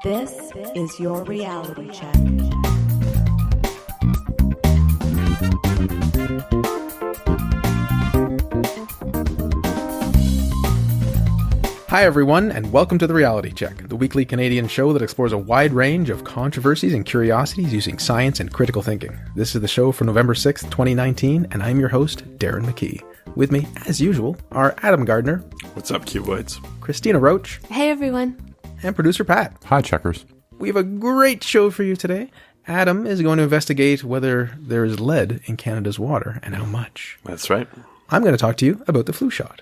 This is your reality check. Hi everyone, and welcome to The Reality Check, the weekly Canadian show that explores a wide range of controversies and curiosities using science and critical thinking. This is the show for November 6th, 2019, and I'm your host, Darren McKee. With me, as usual, are Adam Gardner. What's up, Cuboids? Christina Roach. Hey everyone. And producer Pat. Hi, Checkers. We have a great show for you today. Adam is going to investigate whether there is lead in Canada's water and how much. That's right. I'm going to talk to you about the flu shot.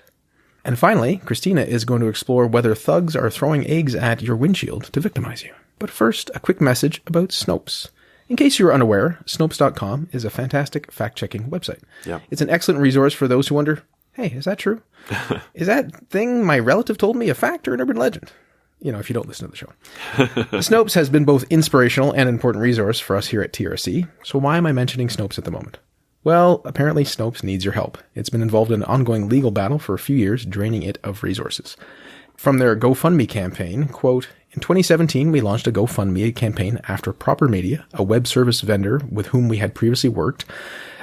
And finally, Christina is going to explore whether thugs are throwing eggs at your windshield to victimize you. But first, a quick message about Snopes. In case you were unaware, Snopes.com is a fantastic fact-checking website. Yeah. It's an excellent resource for those who wonder, hey, is that true? Is that thing my relative told me a fact or an urban legend? You know, if you don't listen to the show. Snopes has been both inspirational and an important resource for us here at TRC. So why am I mentioning Snopes at the moment? Well, apparently Snopes needs your help. It's been involved in an ongoing legal battle for a few years, draining it of resources. From their GoFundMe campaign, quote, in 2017, we launched a GoFundMe campaign after Proper Media, a web service vendor with whom we had previously worked,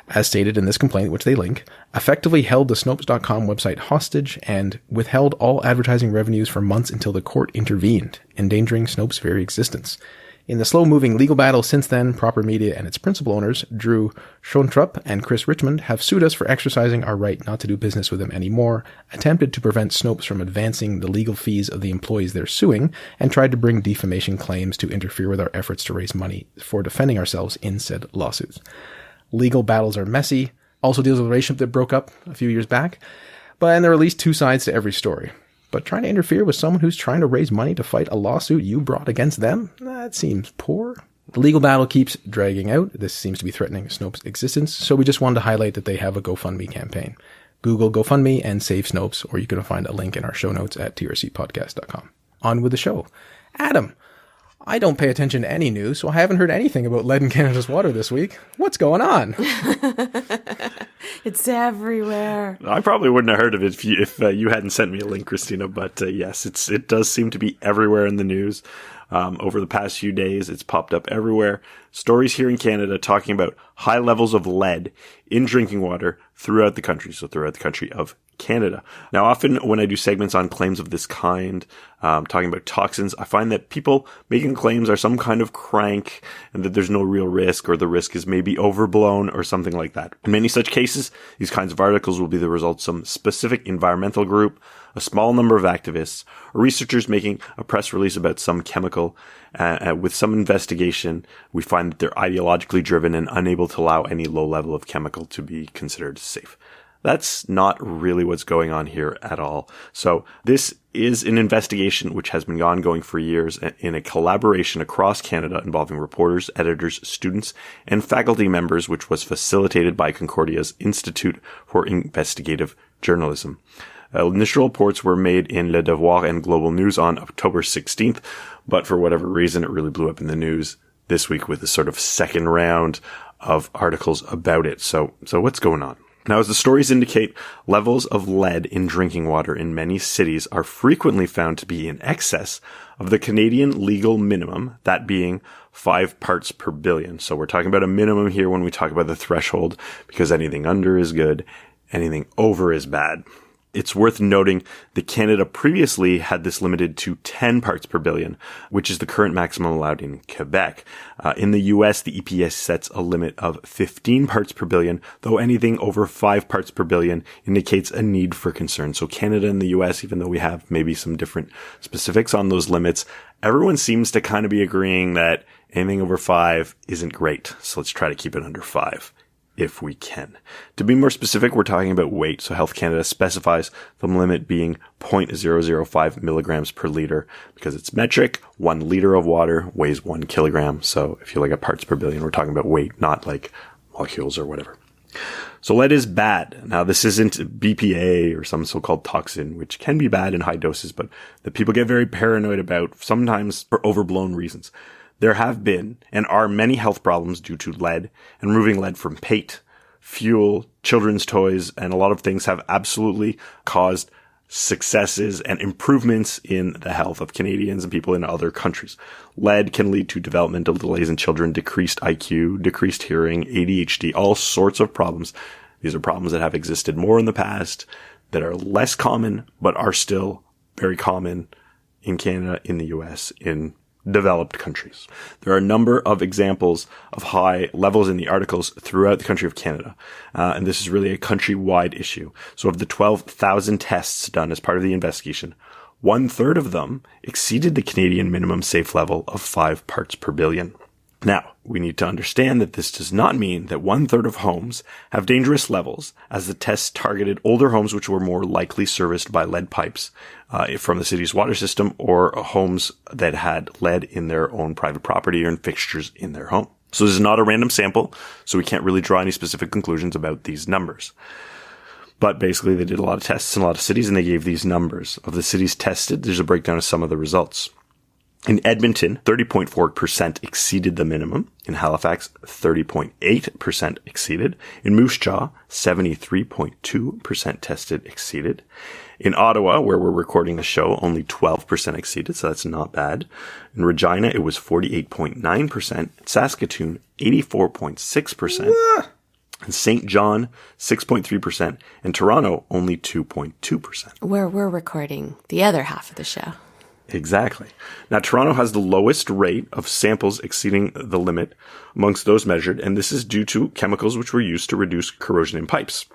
as stated in this complaint, which they link, effectively held the Snopes.com website hostage and withheld all advertising revenues for months until the court intervened, endangering Snopes' very existence. In the slow-moving legal battle since then, Proper Media and its principal owners, Drew Schoentrup and Chris Richmond, have sued us for exercising our right not to do business with them anymore, attempted to prevent Snopes from advancing the legal fees of the employees they're suing, and tried to bring defamation claims to interfere with our efforts to raise money for defending ourselves in said lawsuits. Legal battles are messy, also deals with a relationship that broke up a few years back, and there are at least two sides to every story. But trying to interfere with someone who's trying to raise money to fight a lawsuit you brought against them? That seems poor. The legal battle keeps dragging out. This seems to be threatening Snopes' existence, so we just wanted to highlight that they have a GoFundMe campaign. Google GoFundMe and Save Snopes, or you can find a link in our show notes at trcpodcast.com. On with the show. Adam, I don't pay attention to any news, so I haven't heard anything about lead in Canada's water this week. What's going on? It's everywhere. I probably wouldn't have heard of it if you hadn't sent me a link, Christina. But yes, it does seem to be everywhere in the news. Over the past few days, it's popped up everywhere. Stories here in Canada talking about high levels of lead in drinking water throughout the country. So throughout the country of Canada. Now, often when I do segments on claims of this kind, talking about toxins, I find that people making claims are some kind of crank and that there's no real risk, or the risk is maybe overblown or something like that. In many such cases, these kinds of articles will be the result of some specific environmental group, a small number of activists, or researchers making a press release about some chemical. With some investigation, we find that they're ideologically driven and unable to allow any low level of chemical to be considered safe. That's not really what's going on here at all. So this is an investigation which has been ongoing for years in a collaboration across Canada involving reporters, editors, students, and faculty members, which was facilitated by Concordia's Institute for Investigative Journalism. Initial reports were made in Le Devoir and Global News on October 16th, but for whatever reason, it really blew up in the news this week with a sort of second round of articles about it. So what's going on? Now, as the stories indicate, levels of lead in drinking water in many cities are frequently found to be in excess of the Canadian legal minimum, that being 5 parts per billion. So we're talking about a minimum here when we talk about the threshold, because anything under is good, anything over is bad. It's worth noting that Canada previously had this limited to 10 parts per billion, which is the current maximum allowed in Quebec. In the US, the EPA sets a limit of 15 parts per billion, though anything over 5 parts per billion indicates a need for concern. So Canada and the US, even though we have maybe some different specifics on those limits, everyone seems to kind of be agreeing that anything over 5 isn't great. So let's try to keep it under 5. If we can. To be more specific, we're talking about weight. So Health Canada specifies the limit being 0.005 milligrams per liter because it's metric. 1 liter of water weighs 1 kilogram. So if you look at parts per billion, we're talking about weight, not like molecules or whatever. So lead is bad. Now, this isn't BPA or some so-called toxin, which can be bad in high doses, but that people get very paranoid about, sometimes for overblown reasons. There have been and are many health problems due to lead, and removing lead from paint, fuel, children's toys, and a lot of things have absolutely caused successes and improvements in the health of Canadians and people in other countries. Lead can lead to developmental delays in children, decreased IQ, decreased hearing, ADHD, all sorts of problems. These are problems that have existed more in the past, that are less common, but are still very common in Canada, in the US, in developed countries. There are a number of examples of high levels in the articles throughout the country of Canada. And this is really a countrywide issue. So of the 12,000 tests done as part of the investigation, 1/3 of them exceeded the Canadian minimum safe level of 5 parts per billion. Now, we need to understand that this does not mean that 1/3 of homes have dangerous levels, as the tests targeted older homes which were more likely serviced by lead pipes from the city's water system, or homes that had lead in their own private property or in fixtures in their home. So this is not a random sample, so we can't really draw any specific conclusions about these numbers. But basically, they did a lot of tests in a lot of cities, and they gave these numbers. Of the cities tested, there's a breakdown of some of the results. In Edmonton, 30.4% exceeded the minimum. In Halifax, 30.8% exceeded. In Moose Jaw, 73.2% tested exceeded. In Ottawa, where we're recording the show, only 12% exceeded, so that's not bad. In Regina, it was 48.9%. Saskatoon, 84.6%. In St. John, 6.3%. And Toronto, only 2.2%. Where we're recording the other half of the show. Exactly. Now, Toronto has the lowest rate of samples exceeding the limit amongst those measured, and this is due to chemicals which were used to reduce corrosion in pipes.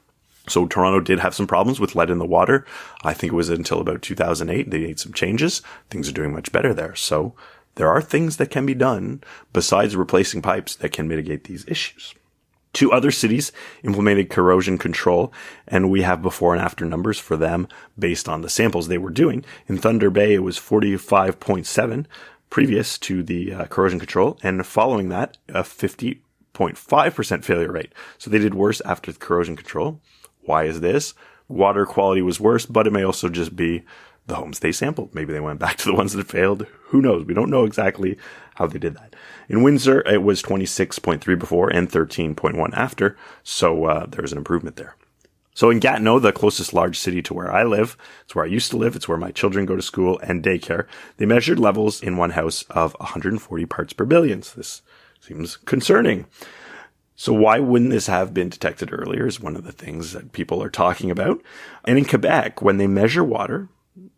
So Toronto did have some problems with lead in the water. I think it was until about 2008 they made some changes. Things are doing much better there. So there are things that can be done besides replacing pipes that can mitigate these issues. 2 other cities implemented corrosion control, and we have before and after numbers for them based on the samples they were doing. In Thunder Bay, it was 45.7 previous to the corrosion control, and following that, a 50.5% failure rate. So they did worse after the corrosion control. Why is this? Water quality was worse, but it may also just be the homes they sampled. Maybe they went back to the ones that failed. Who knows? We don't know exactly how they did that. In Windsor, it was 26.3 before and 13.1 after. So there's an improvement there. So in Gatineau, the closest large city to where I live, it's where I used to live, it's where my children go to school and daycare, they measured levels in one house of 140 parts per billion. So this seems concerning. So why wouldn't this have been detected earlier is one of the things that people are talking about. And in Quebec, when they measure water,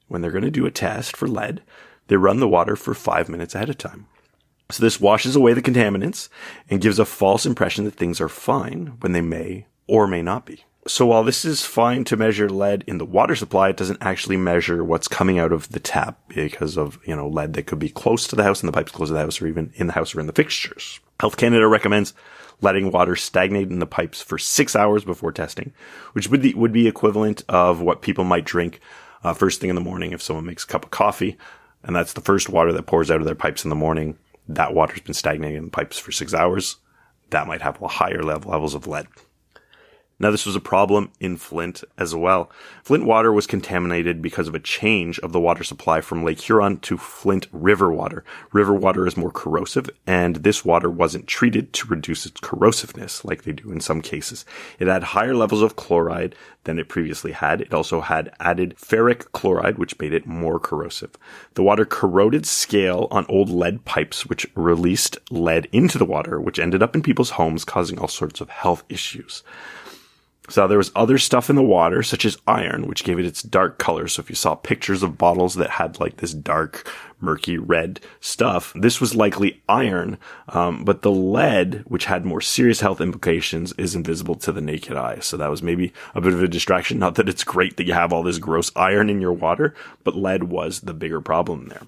when they're going to do a test for lead, they run the water for 5 minutes ahead of time. So this washes away the contaminants and gives a false impression that things are fine when they may or may not be. So while this is fine to measure lead in the water supply, it doesn't actually measure what's coming out of the tap because of, lead that could be close to the house and the pipes close to the house or even in the house or in the fixtures. Health Canada recommends letting water stagnate in the pipes for 6 hours before testing, which would be equivalent of what people might drink first thing in the morning if someone makes a cup of coffee, and that's the first water that pours out of their pipes in the morning. That water's been stagnating in the pipes for 6 hours. That might have higher levels of lead. Now, this was a problem in Flint as well. Flint water was contaminated because of a change of the water supply from Lake Huron to Flint River water. River water is more corrosive, and this water wasn't treated to reduce its corrosiveness like they do in some cases. It had higher levels of chloride than it previously had. It also had added ferric chloride, which made it more corrosive. The water corroded scale on old lead pipes, which released lead into the water, which ended up in people's homes, causing all sorts of health issues. So there was other stuff in the water, such as iron, which gave it its dark color. So if you saw pictures of bottles that had like this dark, murky red stuff, this was likely iron. But the lead, which had more serious health implications, is invisible to the naked eye. So that was maybe a bit of a distraction. Not that it's great that you have all this gross iron in your water, but lead was the bigger problem there.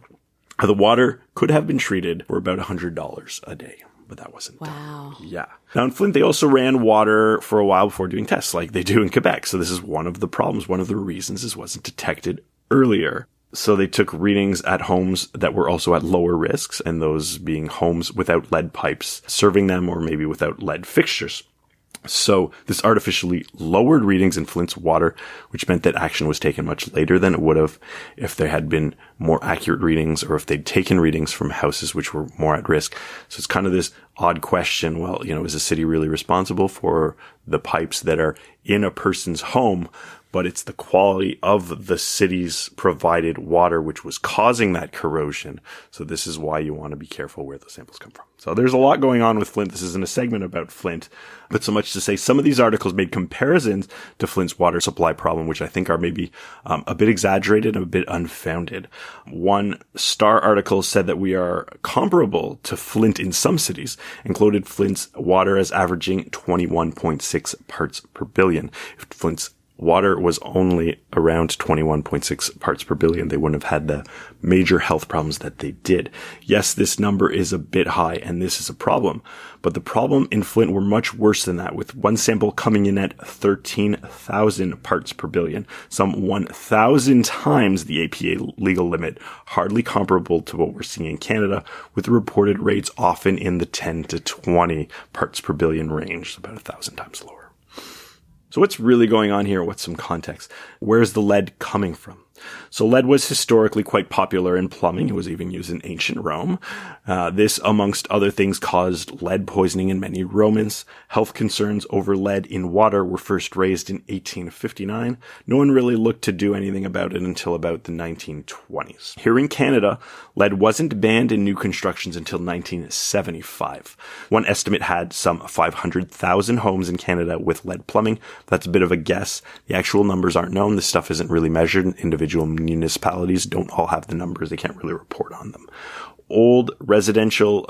The water could have been treated for about $100 a day. But that wasn't done. Yeah. Now in Flint, they also ran water for a while before doing tests like they do in Quebec. So this is one of the problems. One of the reasons this wasn't detected earlier. So they took readings at homes that were also at lower risks, and those being homes without lead pipes serving them or maybe without lead fixtures. So this artificially lowered readings in Flint's water, which meant that action was taken much later than it would have if there had been more accurate readings or if they'd taken readings from houses which were more at risk. So it's kind of this odd question. Well, is the city really responsible for the pipes that are in a person's home? but it's the quality of the city's provided water which was causing that corrosion. So this is why you want to be careful where the samples come from. So there's a lot going on with Flint. This isn't a segment about Flint, but so much to say some of these articles made comparisons to Flint's water supply problem, which I think are maybe a bit exaggerated and a bit unfounded. One Star article said that we are comparable to Flint in some cities and quoted Flint's water as averaging 21.6 parts per billion. If Flint's water was only around 21.6 parts per billion, they wouldn't have had the major health problems that they did. Yes, this number is a bit high, and this is a problem. But the problem in Flint were much worse than that, with one sample coming in at 13,000 parts per billion, some 1,000 times the APA legal limit, hardly comparable to what we're seeing in Canada, with reported rates often in the 10 to 20 parts per billion range, about 1,000 times lower. So what's really going on here? What's some context? Where's the lead coming from? So lead was historically quite popular in plumbing. It was even used in ancient Rome. This, amongst other things, caused lead poisoning in many Romans. Health concerns over lead in water were first raised in 1859. No one really looked to do anything about it until about the 1920s. Here in Canada, lead wasn't banned in new constructions until 1975. One estimate had some 500,000 homes in Canada with lead plumbing. That's a bit of a guess. The actual numbers aren't known. This stuff isn't really measured. Individual municipalities don't all have the numbers. They can't really report on them. Old residential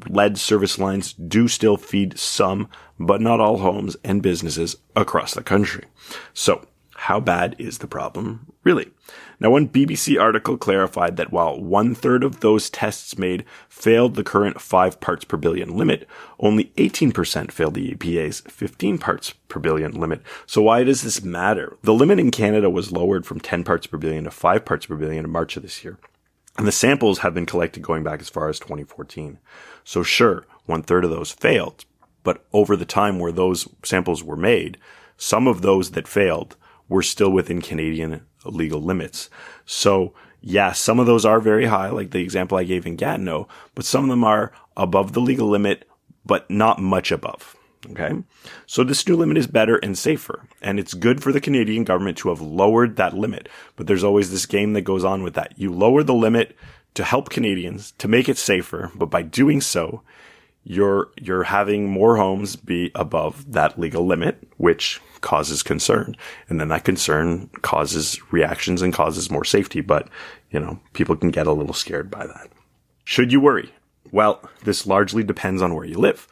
lead service lines do still feed some, but not all homes and businesses across the country. So how bad is the problem really? Now, one BBC article clarified that while 1/3 of those tests made failed the current 5 parts per billion limit, only 18% failed the EPA's 15 parts per billion limit. So why does this matter? The limit in Canada was lowered from 10 parts per billion to 5 parts per billion in March of this year. And the samples have been collected going back as far as 2014. So sure, 1/3 of those failed, but over the time where those samples were made, some of those that failed were still within Canadian legal limits. So yeah, some of those are very high, like the example I gave in Gatineau, but some of them are above the legal limit, but not much above. Okay. So this new limit is better and safer, and it's good for the Canadian government to have lowered that limit. But there's always this game that goes on with that. You lower the limit to help Canadians, to make it safer, but by doing so, you're having more homes be above that legal limit, which causes concern. And then that concern causes reactions and causes more safety. But, people can get a little scared by that. Should you worry? Well, this largely depends on where you live.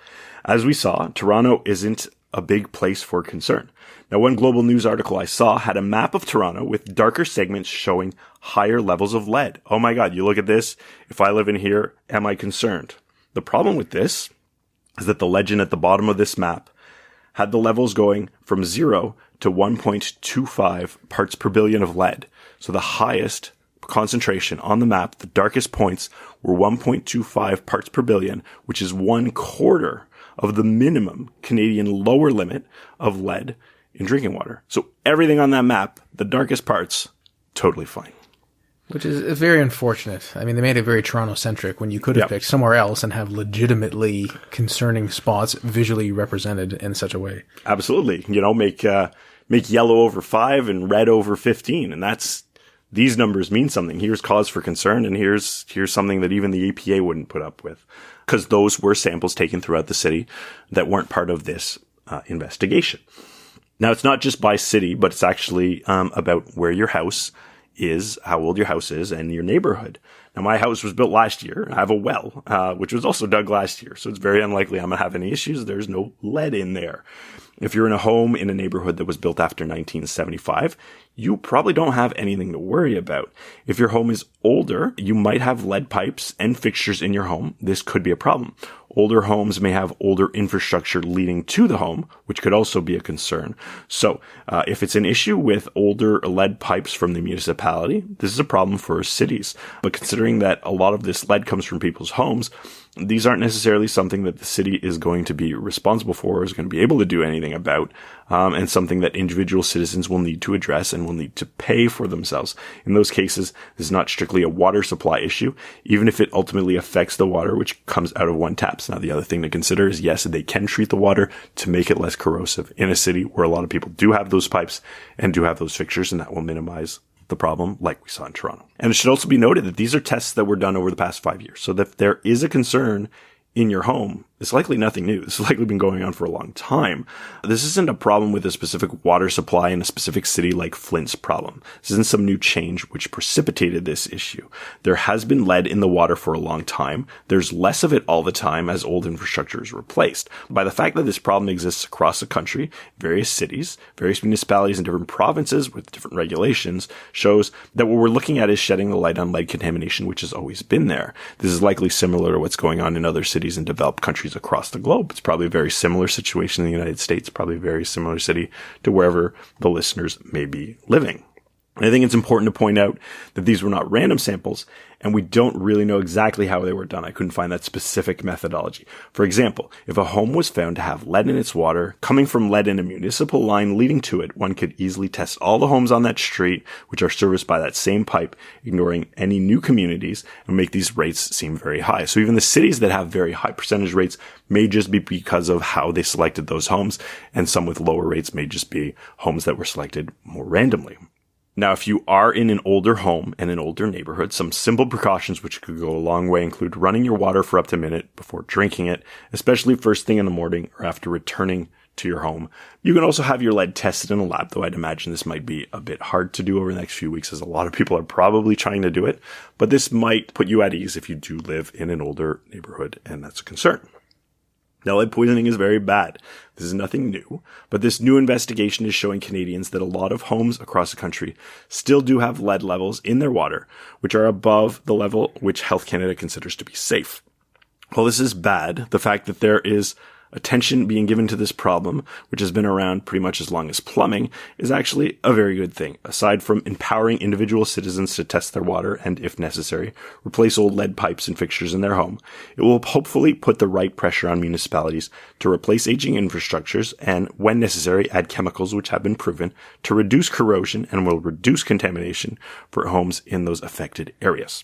As we saw, Toronto isn't a big place for concern. Now, one Global News article I saw had a map of Toronto with darker segments showing higher levels of lead. Oh my God, you look at this. If I live in here, am I concerned? The problem with this is that the legend at the bottom of this map had the levels going from 0 to 1.25 parts per billion of lead. So the highest concentration on the map, the darkest points, were 1.25 parts per billion, which is 1/4 of the minimum Canadian lower limit of lead in drinking water. So everything on that map, the darkest parts, totally fine. Which is very unfortunate. I mean, they made it very Toronto-centric when you could have picked somewhere else and have legitimately concerning spots visually represented in such a way. Absolutely. Make yellow over 5 and red over 15. And these numbers mean something. Here's cause for concern, and here's something that even the EPA wouldn't put up with. Because those were samples taken throughout the city that weren't part of this investigation. Now, it's not just by city, but it's actually about where your house is, how old your house is, and your neighborhood. Now, my house was built last year. I have a well, which was also dug last year. So it's very unlikely I'm going to have any issues. There's no lead in there. If you're in a home in a neighborhood that was built after 1975, you probably don't have anything to worry about. If your home is older, you might have lead pipes and fixtures in your home. This could be a problem. Older homes may have older infrastructure leading to the home, which could also be a concern. So, if it's an issue with older lead pipes from the municipality, this is a problem for cities. But considering that a lot of this lead comes from people's homes, these aren't necessarily something that the city is going to be responsible for or is going to be able to do anything about, and something that individual citizens will need to address and will need to pay for themselves. In those cases, this is not strictly a water supply issue, even if it ultimately affects the water which comes out of one tap. Now, the other thing to consider is, yes, they can treat the water to make it less corrosive in a city where a lot of people do have those pipes and do have those fixtures, and that will minimize the problem like we saw in Toronto. And it should also be noted that these are tests that were done over the past 5 years. So that if there is a concern in your home, it's likely nothing new. This has likely been going on for a long time. This isn't a problem with a specific water supply in a specific city like Flint's problem. This isn't some new change which precipitated this issue. There has been lead in the water for a long time. There's less of it all the time as old infrastructure is replaced. By the fact that this problem exists across the country, various cities, various municipalities and different provinces with different regulations shows that what we're looking at is shedding the light on lead contamination, which has always been there. This is likely similar to what's going on in other cities in developed countries across the globe. It's probably a very similar situation in the United States, probably a very similar city to wherever the listeners may be living. And I think it's important to point out that these were not random samples, and we don't really know exactly how they were done. I couldn't find that specific methodology. For example, if a home was found to have lead in its water, coming from lead in a municipal line leading to it, one could easily test all the homes on that street, which are serviced by that same pipe, ignoring any new communities, and make these rates seem very high. So even the cities that have very high percentage rates may just be because of how they selected those homes, and some with lower rates may just be homes that were selected more randomly. Now, if you are in an older home and an older neighborhood, some simple precautions which could go a long way include running your water for up to a minute before drinking it, especially first thing in the morning or after returning to your home. You can also have your lead tested in a lab, though I'd imagine this might be a bit hard to do over the next few weeks as a lot of people are probably trying to do it, but this might put you at ease if you do live in an older neighborhood and that's a concern. Now, lead poisoning is very bad. This is nothing new, but this new investigation is showing Canadians that a lot of homes across the country still do have lead levels in their water, which are above the level which Health Canada considers to be safe. While this is bad, the fact that there is attention being given to this problem, which has been around pretty much as long as plumbing, is actually a very good thing. Aside from empowering individual citizens to test their water and, if necessary, replace old lead pipes and fixtures in their home, it will hopefully put the right pressure on municipalities to replace aging infrastructures and, when necessary, add chemicals which have been proven to reduce corrosion and will reduce contamination for homes in those affected areas.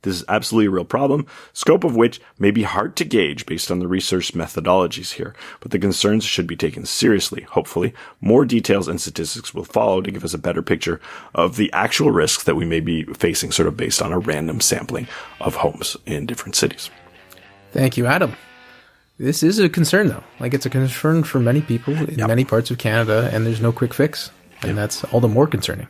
This is absolutely a real problem, scope of which may be hard to gauge based on the research methodologies here, but the concerns should be taken seriously. Hopefully, more details and statistics will follow to give us a better picture of the actual risks that we may be facing, sort of based on a random sampling of homes in different cities. Thank you, Adam. This is a concern, though. Like, it's a concern for many people in many parts of Canada, and there's no quick fix. And that's all the more concerning.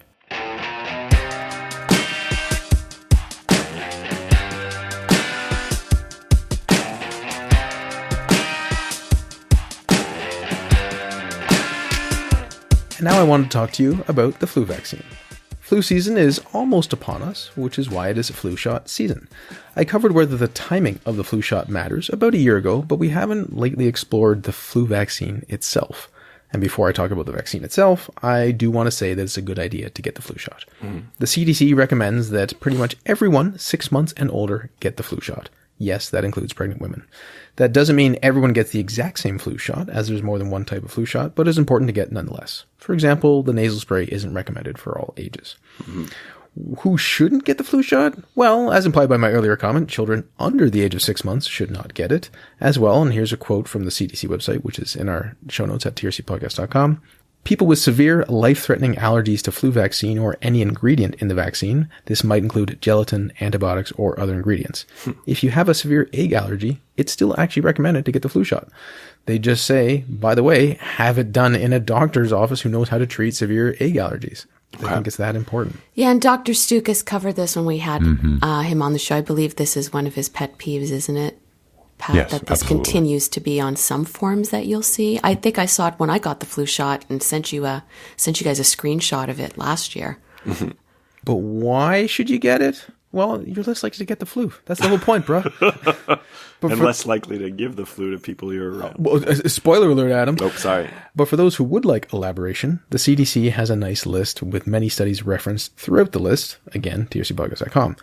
And now I want to talk to you about the flu vaccine. Flu season is almost upon us, which is why it is a flu shot season. I covered whether the timing of the flu shot matters about a year ago, but we haven't lately explored the flu vaccine itself. And before I talk about the vaccine itself, I do want to say that it's a good idea to get the flu shot. The CDC recommends that pretty much everyone 6 months and older get the flu shot. Yes, that includes pregnant women. That doesn't mean everyone gets the exact same flu shot, as there's more than one type of flu shot, but it's important to get nonetheless. For example, the nasal spray isn't recommended for all ages. Who shouldn't get the flu shot? Well, as implied by my earlier comment, children under the age of 6 months should not get it as well. And here's a quote from the CDC website, which is in our show notes at trcpodcast.com. People with severe life-threatening allergies to flu vaccine or any ingredient in the vaccine, this might include gelatin, antibiotics, or other ingredients. If you have a severe egg allergy, it's still actually recommended to get the flu shot. They just say, by the way, have it done in a doctor's office who knows how to treat severe egg allergies. I think it's that important. Yeah, and Dr. Stukas covered this when we had him on the show. I believe this is one of his pet peeves, isn't it, Pat? Yes, that this absolutely. continues to be on some forms that you'll see. I think I saw it when I got the flu shot and sent you guys a screenshot of it last year. But why should you get it? Well, you're less likely to get the flu. That's the whole point, bro. And less likely to give the flu to people you're around. Well, spoiler alert, Adam. Oh, sorry. But for those who would like elaboration, the CDC has a nice list with many studies referenced throughout the list. Again, trcpodcast.com.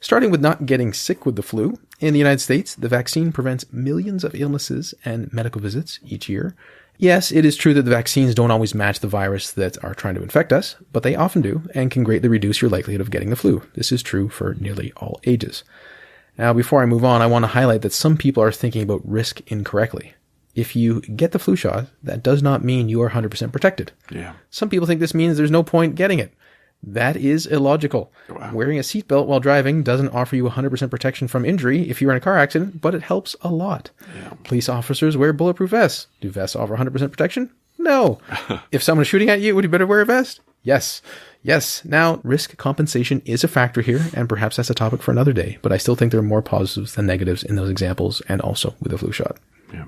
Starting with not getting sick with the flu, in the United States, the vaccine prevents millions of illnesses and medical visits each year. Yes, it is true that the vaccines don't always match the virus that are trying to infect us, but they often do and can greatly reduce your likelihood of getting the flu. This is true for nearly all ages. Now, before I move on, I want to highlight that some people are thinking about risk incorrectly. If you get the flu shot, that does not mean you are 100% protected. Yeah. Some people think this means there's no point getting it. That is illogical. Wow. Wearing a seatbelt while driving doesn't offer you 100% protection from injury if you're in a car accident, but it helps a lot. Yeah. Police officers wear bulletproof vests. Do vests offer 100% protection? No. If someone is shooting at you, would you better wear a vest? Yes. Yes. Now, risk compensation is a factor here, and perhaps that's a topic for another day, but I still think there are more positives than negatives in those examples and also with the flu shot. Yeah.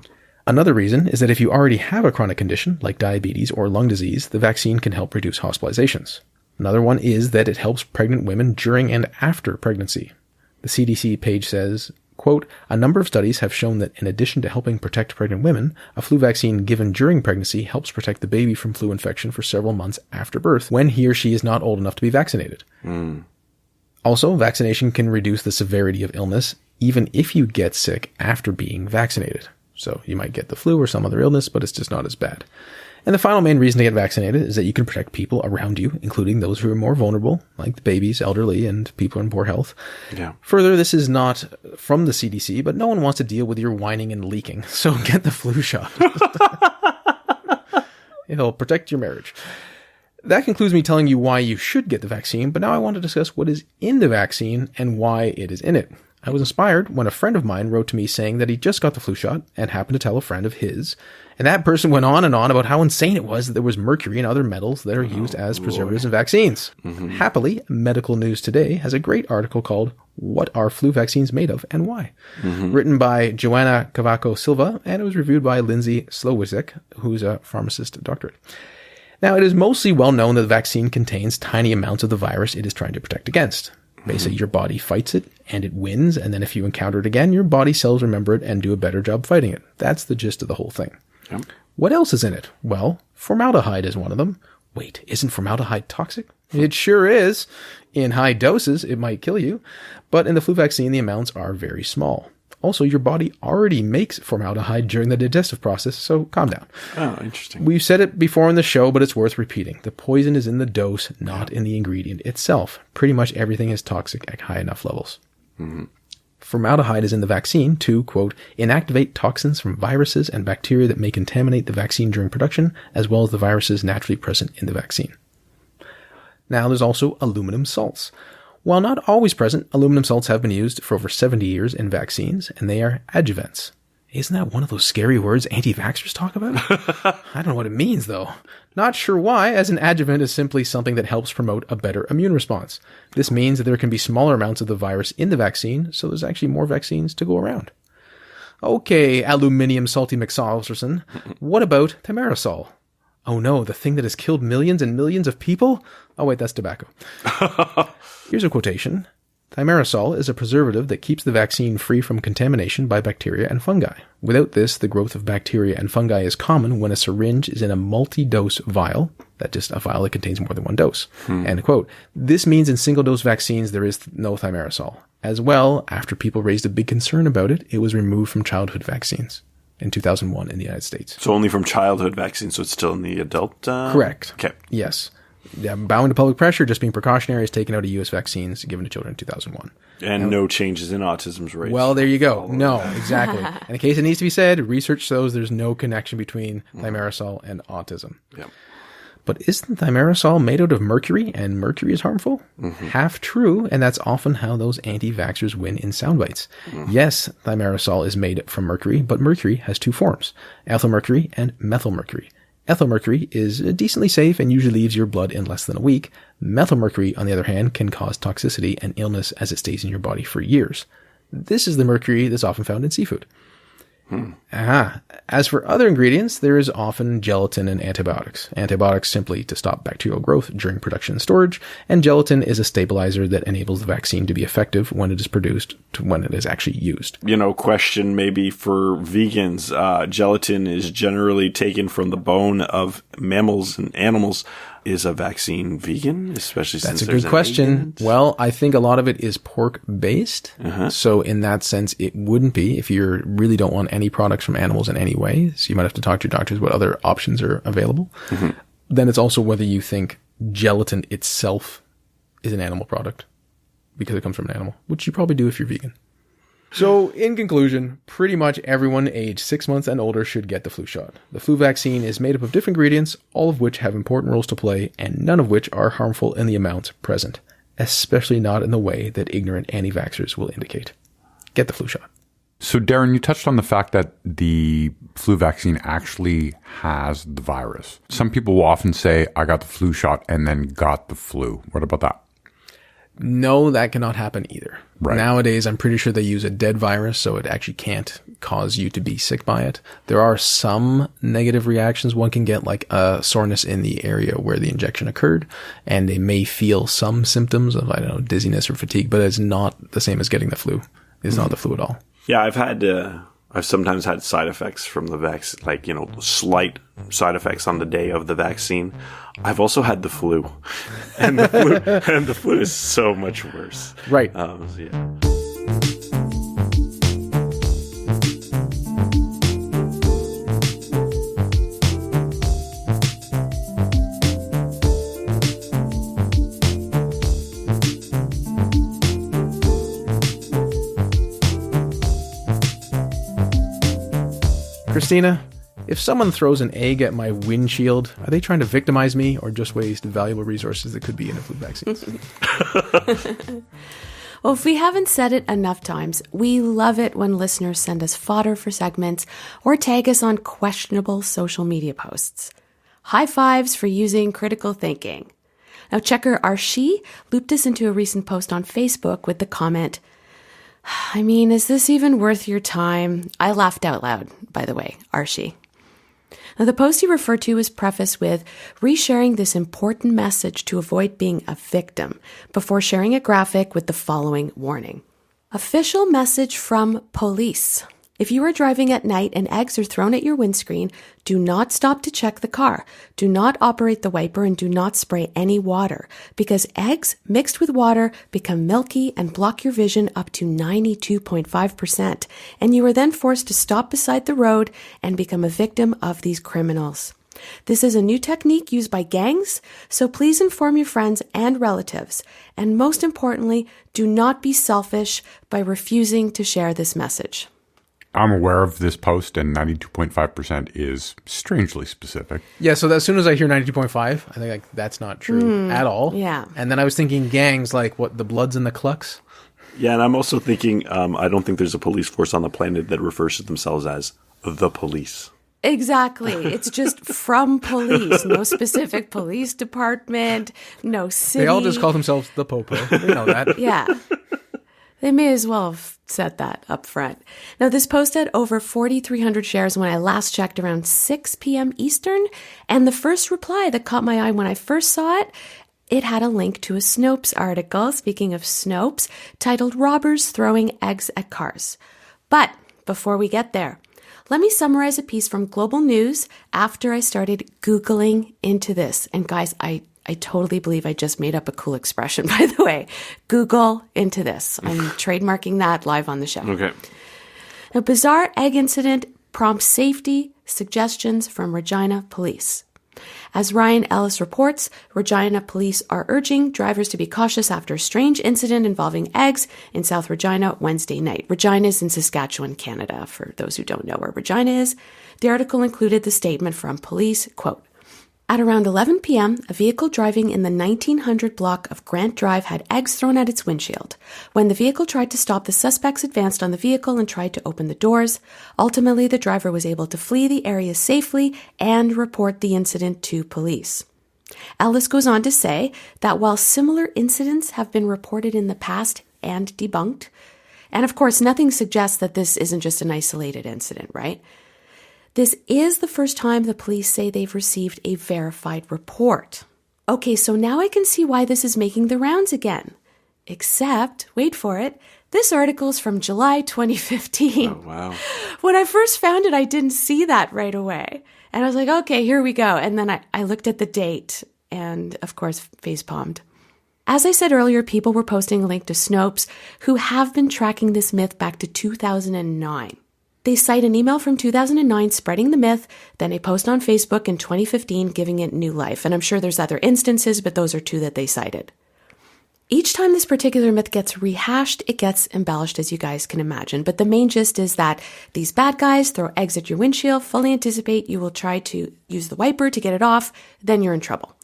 Another reason is that if you already have a chronic condition like diabetes or lung disease, the vaccine can help reduce hospitalizations. Another one is that it helps pregnant women during and after pregnancy. The CDC page says, quote, a number of studies have shown that in addition to helping protect pregnant women, a flu vaccine given during pregnancy helps protect the baby from flu infection for several months after birth when he or she is not old enough to be vaccinated. Also, vaccination can reduce the severity of illness even if you get sick after being vaccinated. So you might get the flu or some other illness, but it's just not as bad. And the final main reason to get vaccinated is that you can protect people around you, including those who are more vulnerable, like the babies, elderly, and people in poor health. Yeah. Further, this is not from the CDC, but no one wants to deal with your whining and leaking, so get the flu shot. It'll protect your marriage. That concludes me telling you why you should get the vaccine, but now I want to discuss what is in the vaccine and why it is in it. I was inspired when a friend of mine wrote to me saying that he just got the flu shot and happened to tell a friend of his. And that person went on and on about how insane it was that there was mercury and other metals that are used as preservatives in vaccines. Happily, Medical News Today has a great article called What Are Flu Vaccines Made Of and Why? Written by Joanna Cavaco Silva, and it was reviewed by Lindsay Slowiczek, who's a pharmacist doctorate. Now, it is mostly well known that the vaccine contains tiny amounts of the virus it is trying to protect against. Basically, your body fights it, and it wins, and then if you encounter it again, your body cells remember it and do a better job fighting it. That's the gist of the whole thing. Yep. What else is in it? Well, formaldehyde is one of them. Wait, isn't formaldehyde toxic? It sure is. In high doses, it might kill you, but in the flu vaccine, the amounts are very small. Also, your body already makes formaldehyde during the digestive process, so calm down. Oh, interesting. We've said it before in the show, but it's worth repeating. The poison is in the dose, not in the ingredient itself. Pretty much everything is toxic at high enough levels. Formaldehyde is in the vaccine to, quote, inactivate toxins from viruses and bacteria that may contaminate the vaccine during production, as well as the viruses naturally present in the vaccine. Now, there's also aluminum salts. While not always present, aluminum salts have been used for over 70 years in vaccines, and they are adjuvants. Isn't that one of those scary words anti-vaxxers talk about? I don't know what it means, though. Not sure why, as an adjuvant is simply something that helps promote a better immune response. This means that there can be smaller amounts of the virus in the vaccine, so there's actually more vaccines to go around. Okay, aluminium salty McSalterson, what about thimerosal? Oh no, the thing that has killed millions and millions of people? Oh wait, that's tobacco. Here's a quotation. Thimerosal is a preservative that keeps the vaccine free from contamination by bacteria and fungi. Without this, the growth of bacteria and fungi is common when a syringe is in a multi-dose vial. That's just a vial that contains more than one dose. End quote. This means in single-dose vaccines, there is no thimerosal. As well, after people raised a big concern about it, it was removed from childhood vaccines in 2001 in the United States. So only from childhood vaccines, so it's still in the adult? Correct. Okay. Yes. Yeah, bowing to public pressure, just being precautionary, is taken out of U.S. vaccines given to children in 2001. And no changes in autism's rates. Well, there you go. No, exactly. And in case it needs to be said, research shows there's no connection between thimerosal and autism. Yep. But isn't thimerosal made out of mercury, and mercury is harmful? Half true, and that's often how those anti-vaxxers win in sound bites. Yes, thimerosal is made from mercury, but mercury has two forms, ethylmercury and methylmercury. Ethylmercury is decently safe and usually leaves your blood in less than a week. Methylmercury, on the other hand, can cause toxicity and illness as it stays in your body for years. This is the mercury that's often found in seafood. As for other ingredients, there is often gelatin and antibiotics. Antibiotics simply to stop bacterial growth during production and storage, and gelatin is a stabilizer that enables the vaccine to be effective when it is produced to when it is actually used. You know, question maybe for vegans. Gelatin is generally taken from the bone of mammals and animals. is a vaccine vegan, especially since That's a there's good an question. egg in it? Well, I think a lot of it is pork based. So in that sense, it wouldn't be if you really don't want any products from animals in any way. So you might have to talk to your doctors what other options are available. Then it's also whether you think gelatin itself is an animal product because it comes from an animal, which you probably do if you're vegan. So, in conclusion, pretty much everyone aged 6 months and older should get the flu shot. The flu vaccine is made up of different ingredients, all of which have important roles to play, and none of which are harmful in the amounts present, especially not in the way that ignorant anti-vaxxers will indicate. Get the flu shot. So, Darren, you touched on the fact that the flu vaccine actually has the virus. Some people will often say, I got the flu shot and then got the flu. What about that? No, that cannot happen either. Right. Nowadays, I'm pretty sure they use a dead virus, so it actually can't cause you to be sick by it. There are some negative reactions. One can get like a soreness in the area where the injection occurred, and they may feel some symptoms of, I don't know, dizziness or fatigue, but it's not the same as getting the flu. It's not the flu at all. Yeah, I've sometimes had side effects from the vaccine, like, slight side effects on the day of the vaccine. I've also had the flu, and the flu is so much worse. Right. Yeah. Christina, if someone throws an egg at my windshield, are they trying to victimize me or just waste valuable resources that could be in the flu vaccines? Well, if we haven't said it enough times, we love it when listeners send us fodder for segments or tag us on questionable social media posts. High fives for using critical thinking. Now, checker Archie looped us into a recent post on Facebook with the comment, I mean, is this even worth your time? I laughed out loud, by the way, Archie. Now, the post he referred to is prefaced with resharing this important message to avoid being a victim before sharing a graphic with the following warning. Official message from police. If you are driving at night and eggs are thrown at your windscreen, do not stop to check the car. Do not operate the wiper and do not spray any water because eggs mixed with water become milky and block your vision up to 92.5%. And you are then forced to stop beside the road and become a victim of these criminals. This is a new technique used by gangs, so please inform your friends and relatives. And most importantly, do not be selfish by refusing to share this message. I'm aware of this post, and 92.5% is strangely specific. Yeah, so as soon as I hear 92.5, I think like that's not true at all. Yeah. And then I was thinking gangs, like what, the Bloods and the Clucks? Yeah, and I'm also thinking, I don't think there's a police force on the planet that refers to themselves as the police. Exactly. It's just from police. No specific police department, no city. They all just call themselves the Popo. We know that. Yeah. They may as well have said that up front. Now, this post had over 4,300 shares when I last checked around 6 p.m. Eastern. And the first reply that caught my eye when I first saw it, it had a link to a Snopes article, speaking of Snopes, titled Robbers Throwing Eggs at Cars. But before we get there, let me summarize a piece from Global News after I started Googling into this. And guys, I totally believe I just made up a cool expression, by the way. Google into this. I'm trademarking that live on the show. Okay. A bizarre egg incident prompts safety suggestions from Regina Police. As Ryan Ellis reports, Regina Police are urging drivers to be cautious after a strange incident involving eggs in South Regina Wednesday night. Regina is in Saskatchewan, Canada, for those who don't know where Regina is. The article included the statement from police, quote, at around 11 p.m., a vehicle driving in the 1900 block of Grant Drive had eggs thrown at its windshield. When the vehicle tried to stop, the suspects advanced on the vehicle and tried to open the doors. Ultimately, the driver was able to flee the area safely and report the incident to police. Ellis goes on to say that while similar incidents have been reported in the past and debunked, and of course, nothing suggests that this isn't just an isolated incident, right? This is the first time the police say they've received a verified report. Okay, so now I can see why this is making the rounds again. Except, wait for it, this article is from July 2015. Oh, wow. When I first found it, I didn't see that right away. And I was like, okay, here we go. And then I looked at the date and, of course, face-palmed. As I said earlier, people were posting a link to Snopes, who have been tracking this myth back to 2009. They cite an email from 2009 spreading the myth, then a post on Facebook in 2015 giving it new life. And I'm sure there's other instances, but those are two that they cited. Each time this particular myth gets rehashed, it gets embellished, as you guys can imagine. But the main gist is that these bad guys throw eggs at your windshield, fully anticipate you will try to use the wiper to get it off, then you're in trouble.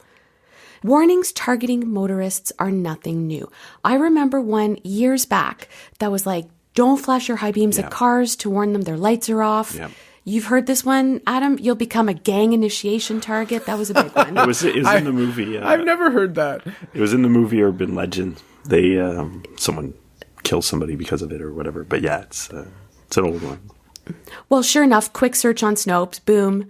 Warnings targeting motorists are nothing new. I remember one years back that was like, don't flash your high beams at cars to warn them their lights are off. Yeah. You've heard this one, Adam? You'll become a gang initiation target. That was a big one. It was in the movie. I've never heard that. It was in the movie Urban Legend. They someone kills somebody because of it or whatever. But yeah, it's an old one. Well, sure enough, quick search on Snopes, boom.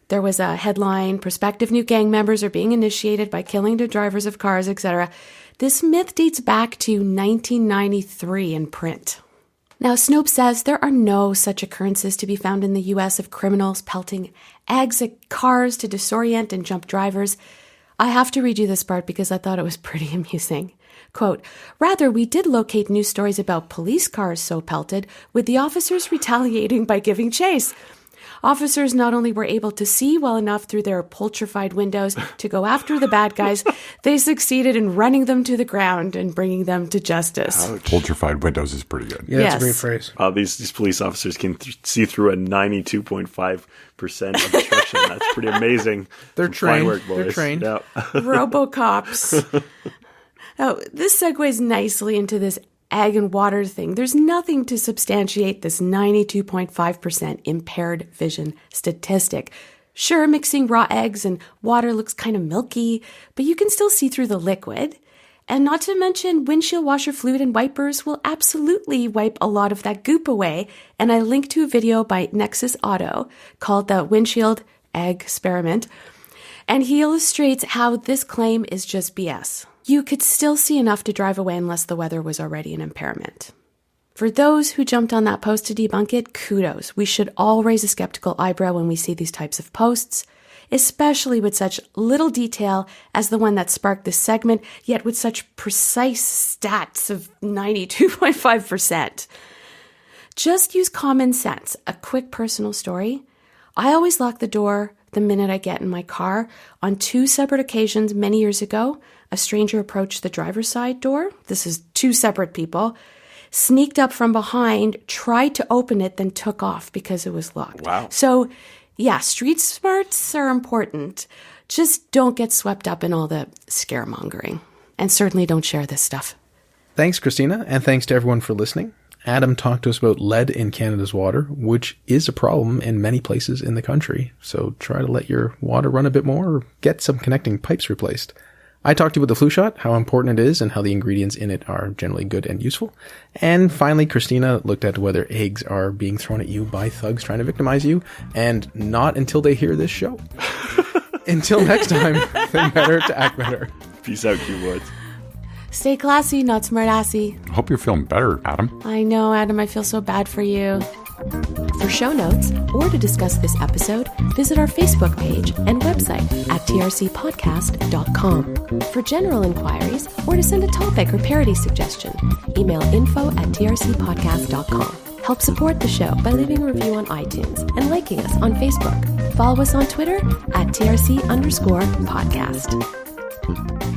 There was a headline, prospective new gang members are being initiated by killing the drivers of cars, etc. This myth dates back to 1993 in print. Now, Snopes says there are no such occurrences to be found in the U.S. of criminals pelting eggs at cars to disorient and jump drivers. I have to read you this part because I thought it was pretty amusing. Quote, rather, we did locate news stories about police cars so pelted, with the officers retaliating by giving chase. Officers not only were able to see well enough through their pultrified windows to go after the bad guys, they succeeded in running them to the ground and bringing them to justice. Ouch. Pultrified windows is pretty good. Yeah, yes. That's a great phrase. These police officers can see through a 92.5% obstruction. That's pretty amazing. They're trained. Work, boys. They're trained. Yeah. RoboCops. Oh, this segues nicely into this egg and water thing. There's nothing to substantiate this 92.5% impaired vision statistic. Sure, mixing raw eggs and water looks kind of milky, but you can still see through the liquid. And not to mention, windshield washer fluid and wipers will absolutely wipe a lot of that goop away. And I linked to a video by Nexus Auto called the Windshield Egg Experiment. And he illustrates how this claim is just BS. You could still see enough to drive away unless the weather was already an impairment. For those who jumped on that post to debunk it, kudos. We should all raise a skeptical eyebrow when we see these types of posts, especially with such little detail as the one that sparked this segment, yet with such precise stats of 92.5%. Just use common sense. A quick personal story. I always lock the door the minute I get in my car. On 2 separate occasions many years ago, a stranger approached the driver's side door. This is 2 separate people. Sneaked up from behind, tried to open it, then took off because it was locked. Wow. So, yeah, street smarts are important. Just don't get swept up in all the scaremongering. And certainly don't share this stuff. Thanks, Christina, and thanks to everyone for listening. Adam talked to us about lead in Canada's water, which is a problem in many places in the country. So try to let your water run a bit more or get some connecting pipes replaced. I talked to you about the flu shot, how important it is, and how the ingredients in it are generally good and useful. And finally, Christina looked at whether eggs are being thrown at you by thugs trying to victimize you, and not until they hear this show. Until next time, think better to act better. Peace out, keyboards. Stay classy, not smartassy. I hope you're feeling better, Adam. I know, Adam, I feel so bad for you. For show notes or to discuss this episode, visit our Facebook page and website at trcpodcast.com. For general inquiries or to send a topic or parody suggestion, email info@trcpodcast.com. Help support the show by leaving a review on iTunes and liking us on Facebook. Follow us on Twitter at @TRC_podcast.